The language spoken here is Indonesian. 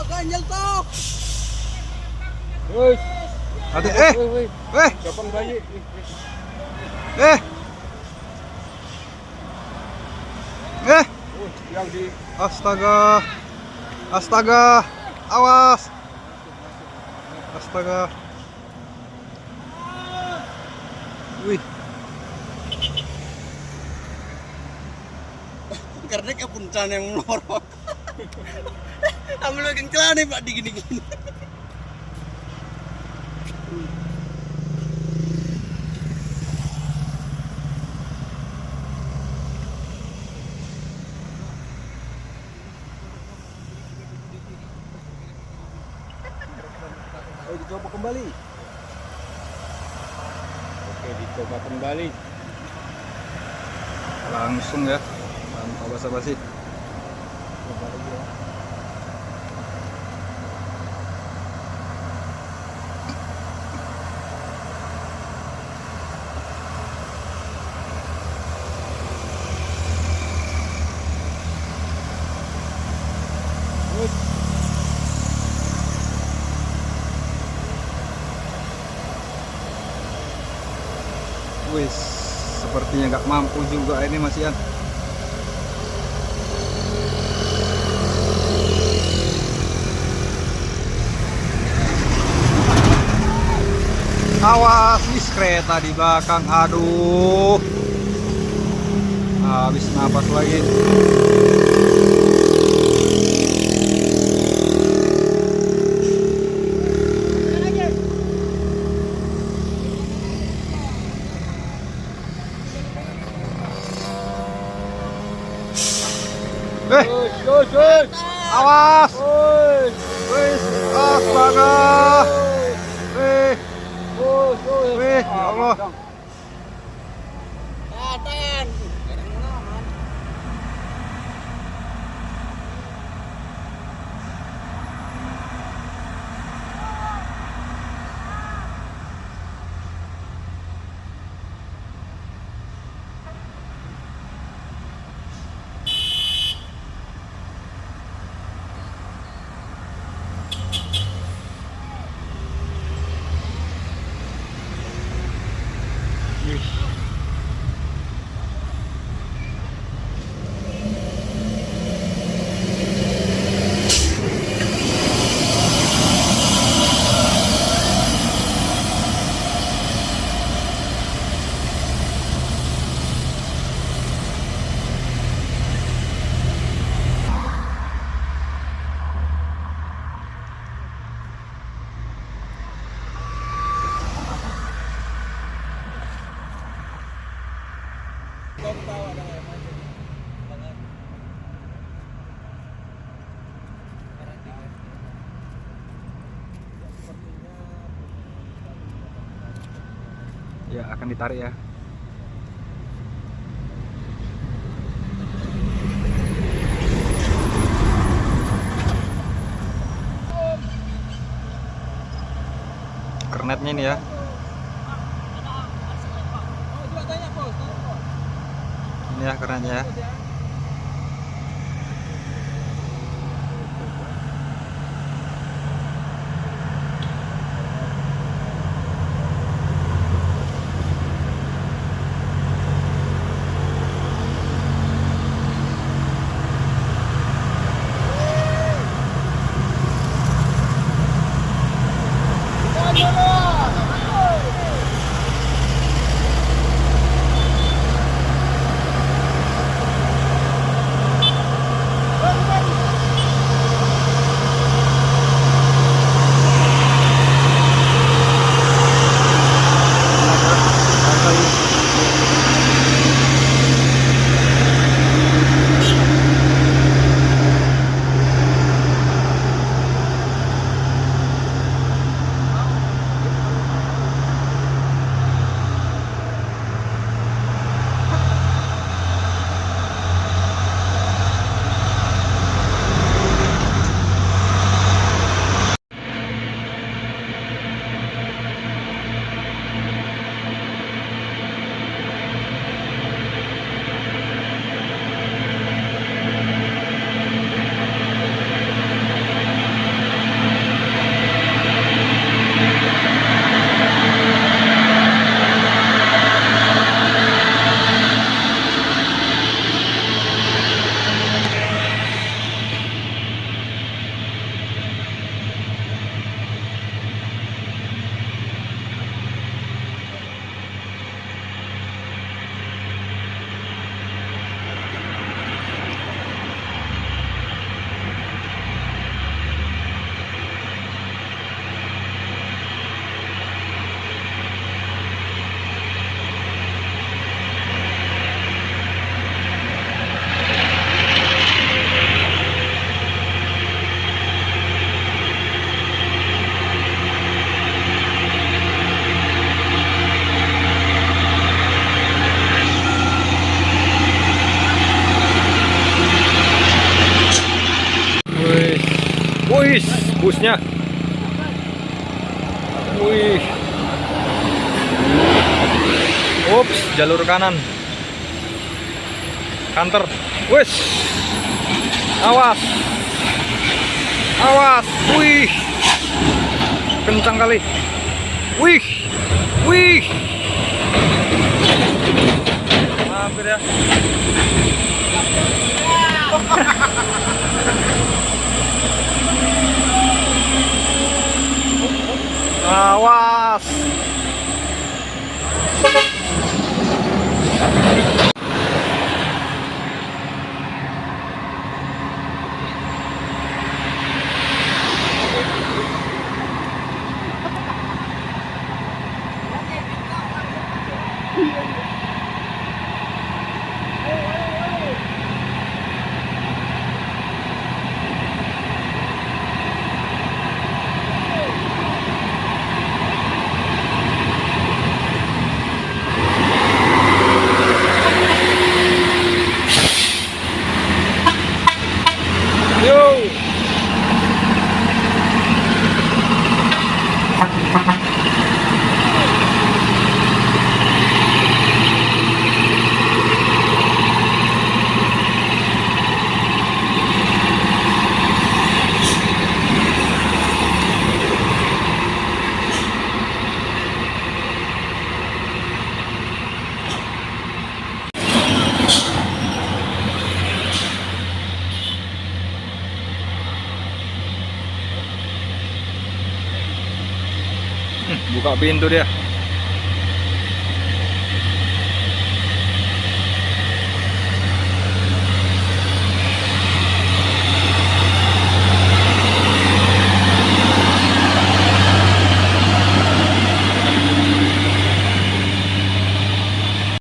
Ganjel tok. Hati Gampang bayi. Yang di Astaga. Astaga. Awas. Astaga. Wih. Karena kepuncan yang melorot. Ambil lagi celana nih Pak di gini-gini. Ayo dicoba kembali. Oke, dicoba kembali. Langsung ya. Tanpa basa-basi. Coba lagi ya. Wih, sepertinya nggak mampu juga ini Mas Ian. Awas, wis kereta di belakang. Aduh, habis napas lagi. Awas, wis, astaga. Wih, ya Allah. Kelihatan. Ya, akan ditarik ya. Kernetnya ini ya. Ini ya kernetnya ya. busnya. Wih. Ups, jalur kanan. Kanter. Wis. Awas. Awas. Wih. Kencang kali. Wih. Wih. Hampir ya. Awas. Yo. Buka pintu dia.